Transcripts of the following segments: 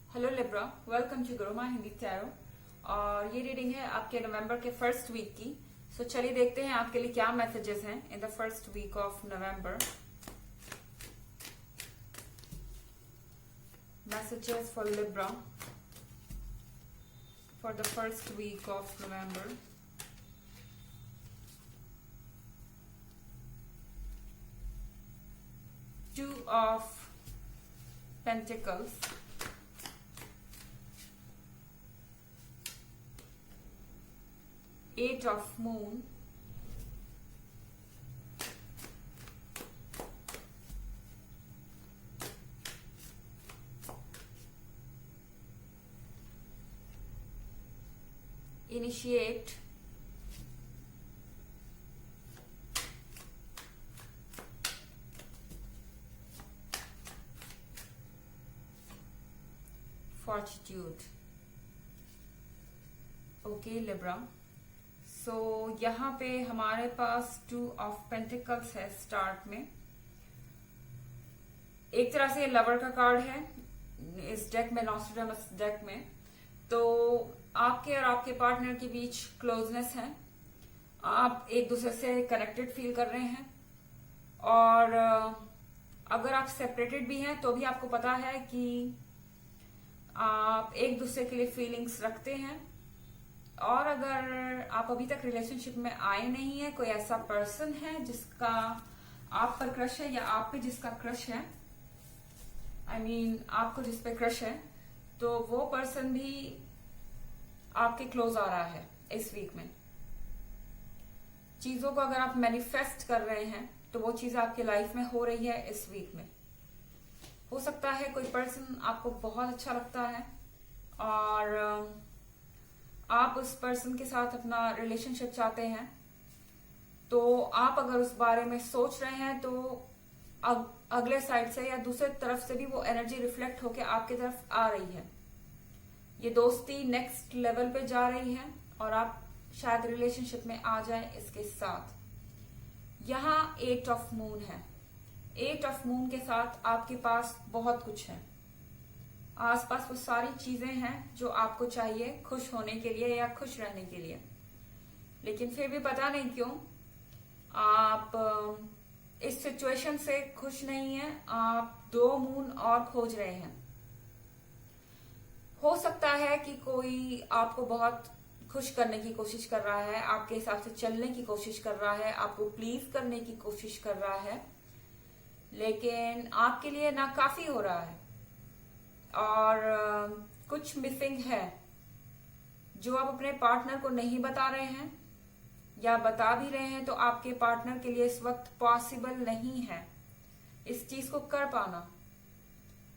Hello Libra, welcome to Gurumaa Hindi tarot. और ये reading है आपके नवंबर के फर्स्ट वीक की। सो चलिए देखते हैं आपके लिए क्या मैसेजेस हैं in the first week of November. Messages for Libra for the first week of November. Two of pentacles, Eight of Moon, Initiate, Fortitude. Okay, Libra. So यहाँ पे हमारे पास टू ऑफ पेंटिकल्स है स्टार्ट में। एक तरह से लवर का कार्ड है इस डेक में, नॉस्ट्रेडामस डेक में। तो आपके और आपके पार्टनर के बीच क्लोजनेस है, आप एक दूसरे से कनेक्टेड फील कर रहे हैं। और अगर आप सेपरेटेड भी हैं तो भी आपको पता है कि आप एक दूसरे के लिए फीलिंग्स रखते हैं। और अगर आप अभी तक रिलेशनशिप में आए नहीं है, कोई ऐसा पर्सन है जिसका आप पर क्रश है या आप पे जिसका क्रश है, आई मीन आपको जिस पे क्रश है, तो वो पर्सन भी आपके क्लोज आ रहा है इस वीक में। चीजों को अगर आप मैनिफेस्ट कर रहे हैं तो वो चीज आपकी लाइफ में हो रही है इस वीक में। हो सकता है कोई पर्सन आपको बहुत अच्छा लगता है और आप उस पर्सन के साथ अपना रिलेशनशिप चाहते हैं। तो आप अगर उस बारे में सोच रहे हैं तो अगले साइड से या दूसरे तरफ से भी वो एनर्जी रिफ्लेक्ट होके आपकी तरफ आ रही है। ये दोस्ती नेक्स्ट लेवल पे जा रही है और आप शायद रिलेशनशिप में आ जाए इसके साथ। यहाँ एट ऑफ मून है। एट ऑफ मून के साथ आपके पास बहुत कुछ है, आसपास वो सारी चीजें हैं जो आपको चाहिए खुश होने के लिए या खुश रहने के लिए। लेकिन फिर भी पता नहीं क्यों आप इस सिचुएशन से खुश नहीं हैं। आप दो मून और खोज रहे हैं। हो सकता है कि कोई आपको बहुत खुश करने की कोशिश कर रहा है, आपके हिसाब से चलने की कोशिश कर रहा है, आपको प्लीज करने की कोशिश कर रहा है, लेकिन आपके लिए नाकाफी हो रहा है और कुछ मिसिंग है जो आप अपने पार्टनर को नहीं बता रहे हैं, या बता भी रहे हैं तो आपके पार्टनर के लिए इस वक्त पॉसिबल नहीं है इस चीज को कर पाना।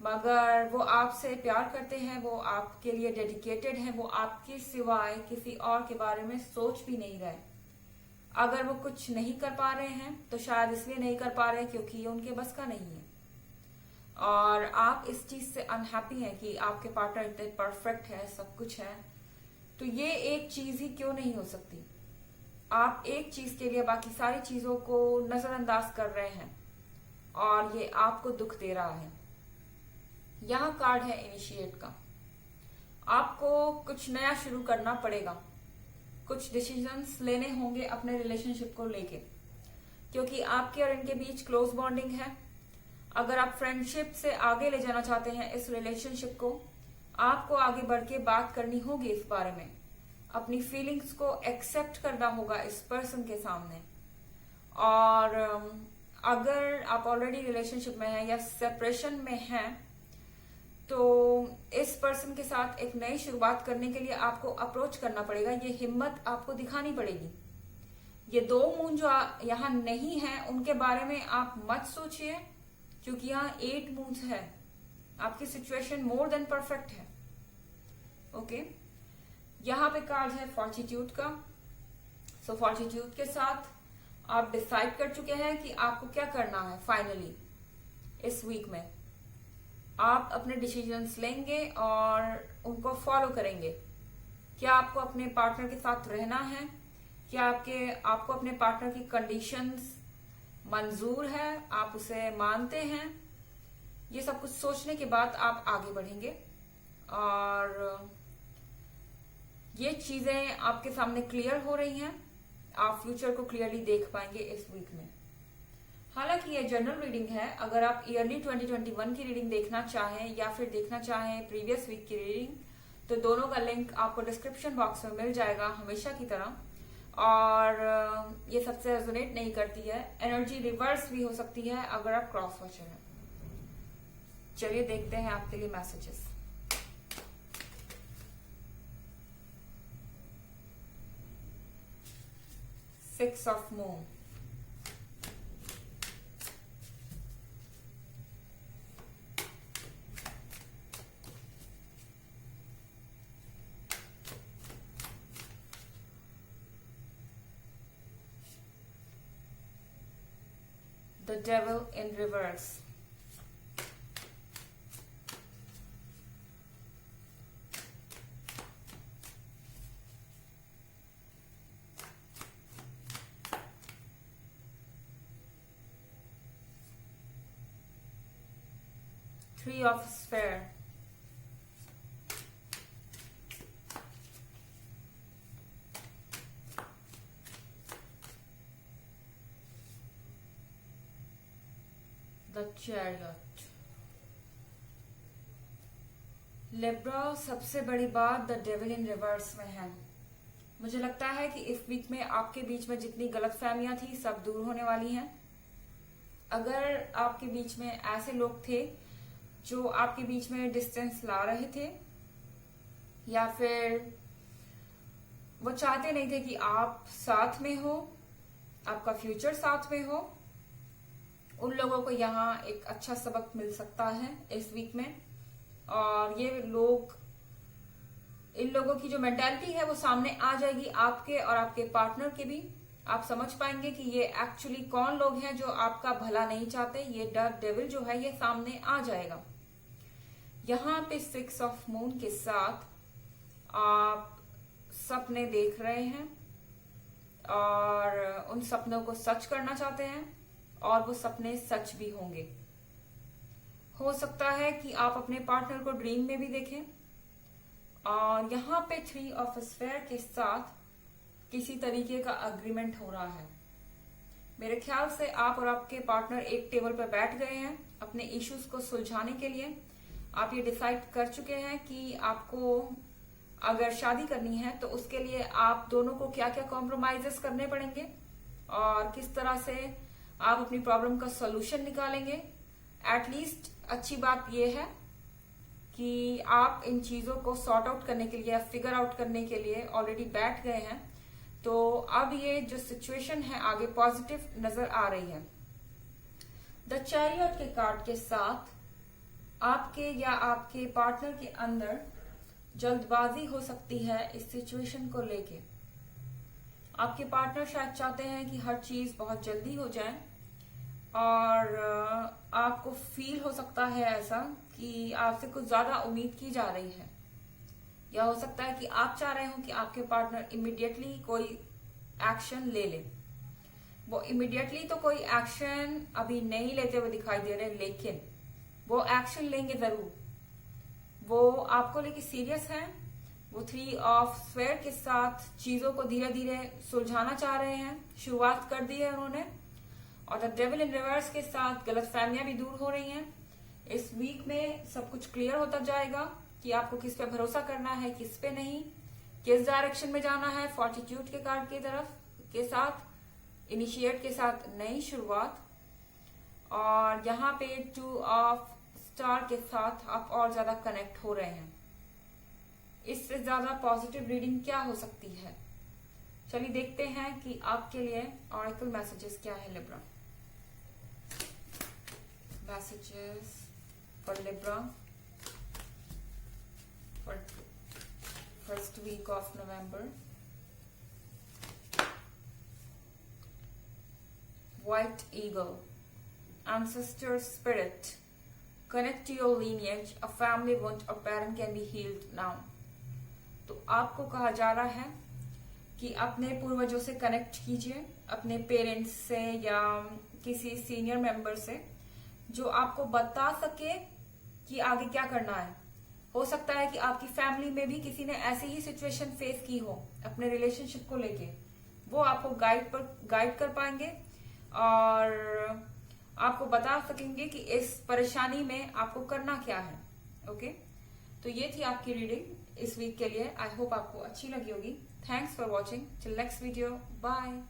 मगर वो आपसे प्यार करते हैं, वो आपके लिए डेडिकेटेड है, वो आपके सिवाय किसी और के बारे में सोच भी नहीं रहे। अगर वो कुछ नहीं कर पा रहे हैं तो शायद इसलिए नहीं कर पा रहे क्योंकि ये उनके बस का नहीं है। और आप इस चीज से अनहैप्पी हैं कि आपके पार्टनर इतने परफेक्ट है, सब कुछ है। तो ये एक चीज ही क्यों नहीं हो सकती? आप एक चीज के लिए बाकी सारी चीजों को नजरअंदाज कर रहे हैं और ये आपको दुख दे रहा है। यहाँ कार्ड है इनिशिएट का। आपको कुछ नया शुरू करना पड़ेगा, कुछ डिसीजंस लेने होंगे अपने रिलेशनशिप को लेके, क्योंकि आपके और इनके बीच क्लोज बॉन्डिंग है। अगर आप फ्रेंडशिप से आगे ले जाना चाहते हैं इस रिलेशनशिप को, आपको आगे बढ़ के बात करनी होगी इस बारे में। अपनी फीलिंग्स को एक्सेप्ट करना होगा इस पर्सन के सामने। और अगर आप ऑलरेडी रिलेशनशिप में हैं या सेपरेशन में हैं तो इस पर्सन के साथ एक नई शुरुआत करने के लिए आपको अप्रोच करना पड़ेगा। ये हिम्मत आपको दिखानी पड़ेगी। ये दो मून जो यहाँ नहीं है उनके बारे में आप मत सोचिए, क्योंकि यहाँ 8 मून्स है। आपकी सिचुएशन मोर देन परफेक्ट है। ओके, यहाँ पे कार्ड है फॉर्टिट्यूड का। सो फॉर्टिट्यूड के साथ आप डिसाइड कर चुके हैं कि आपको क्या करना है। फाइनली इस वीक में आप अपने डिसीजंस लेंगे और उनको फॉलो करेंगे। क्या आपको अपने पार्टनर के साथ रहना है? क्या आपको अपने पार्टनर की कंडीशंस मंजूर है, आप उसे मानते हैं? ये सब कुछ सोचने के बाद आप आगे बढ़ेंगे और ये चीजें आपके सामने क्लियर हो रही हैं। आप फ्यूचर को क्लियरली देख पाएंगे इस वीक में। हालांकि ये जनरल रीडिंग है। अगर आप ईयरली 2021 की रीडिंग देखना चाहें या फिर देखना चाहें प्रीवियस वीक की रीडिंग, तो दोनों का लिंक आपको डिस्क्रिप्शन बॉक्स में मिल जाएगा हमेशा की तरह। और ये सबसे रेजोनेट नहीं करती है। एनर्जी रिवर्स भी हो सकती है अगर आप क्रॉस वॉचर हैं। चलिए देखते हैं आपके लिए messages. Six of moon, the devil in reverse, three of spare, the chariot। Libra, सबसे बड़ी बात द डेविल इन रिवर्स में है। मुझे लगता है कि इस वीक में आपके बीच में जितनी गलतफहमियां थी सब दूर होने वाली हैं। अगर आपके बीच में ऐसे लोग थे जो आपके बीच में डिस्टेंस ला रहे थे या फिर वो चाहते नहीं थे कि आप साथ में हो, आपका फ्यूचर साथ में हो, उन लोगों को यहाँ एक अच्छा सबक मिल सकता है इस वीक में। और ये लोग, इन लोगों की जो मेंटालिटी है वो सामने आ जाएगी आपके और आपके पार्टनर के भी। आप समझ पाएंगे कि ये एक्चुअली कौन लोग हैं जो आपका भला नहीं चाहते। ये डार्क डेविल जो है ये सामने आ जाएगा। यहाँ पे सिक्स ऑफ मून के साथ आप सपने देख रहे हैं और उन सपनों को सच करना चाहते हैं और वो सपने सच भी होंगे। हो सकता है कि आप अपने पार्टनर को ड्रीम में भी देखें। और यहाँ पे थ्री ऑफ स्फेयर के साथ किसी तरीके का अग्रीमेंट हो रहा है। मेरे ख्याल से आप और आपके पार्टनर एक टेबल पर बैठ गए हैं अपने इश्यूज को सुलझाने के लिए। आप ये डिसाइड कर चुके हैं कि आपको अगर शादी करनी है तो उसके लिए आप दोनों को क्या क्या कॉम्प्रोमाइजेस करने पड़ेंगे और किस तरह से आप अपनी प्रॉब्लम का सॉल्यूशन निकालेंगे। एटलीस्ट अच्छी बात यह है कि आप इन चीजों को सॉर्ट आउट करने के लिए, फिगर आउट करने के लिए ऑलरेडी बैठ गए हैं। तो अब ये जो सिचुएशन है आगे पॉजिटिव नजर आ रही है। द चैरियट के कार्ड के साथ आपके या आपके पार्टनर के अंदर जल्दबाजी हो सकती है इस सिचुएशन को लेके। आपके पार्टनर शायद चाहते हैं कि हर चीज बहुत जल्दी हो जाए और आपको फील हो सकता है ऐसा कि आपसे कुछ ज्यादा उम्मीद की जा रही है। या हो सकता है कि आप चाह रहे हो कि आपके पार्टनर इमिडिएटली कोई एक्शन ले ले। वो इमिडिएटली तो कोई एक्शन अभी नहीं लेते हुए दिखाई दे रहे, लेकिन वो एक्शन लेंगे जरूर। वो आपको लेके सीरियस हैं। वो थ्री ऑफ स्फेयर के साथ चीजों को धीरे धीरे सुलझाना चाह रहे हैं। शुरुआत कर दी है उन्होंने। और द डेविल इन रिवर्स के साथ गलतफहमियां भी दूर हो रही हैं। इस वीक में सब कुछ क्लियर होता जाएगा कि आपको किस पे भरोसा करना है, किस पे नहीं, किस डायरेक्शन में जाना है। फॉर्टिट्यूड के कार्ड की तरफ के साथ, इनिशिएट के साथ नई शुरुआत। और यहाँ पे टू ऑफ स्टार के साथ आप और ज्यादा कनेक्ट हो रहे हैं। इससे ज्यादा पॉजिटिव रीडिंग क्या हो सकती है। चलिए देखते हैं कि आपके लिए ऑरेकल मैसेजेस क्या है Libra. Messages for Libra for first week of November. White Eagle, ancestor spirit, connect to your lineage, a family wound or parent can be healed now। तो आपको कहा जा रहा है कि अपने पूर्वजों से कनेक्ट कीजिए, अपने पेरेंट्स से या किसी सीनियर मेंबर से जो आपको बता सके कि आगे क्या करना है। हो सकता है कि आपकी फैमिली में भी किसी ने ऐसी ही सिचुएशन फेस की हो अपने रिलेशनशिप को लेके, वो आपको गाइड कर पाएंगे और आपको बता सकेंगे कि इस परेशानी में आपको करना क्या है। ओके, तो ये थी आपकी रीडिंग इस वीक के लिए। आई होप आपको अच्छी लगी होगी। Thanks for watching. Till next video, bye.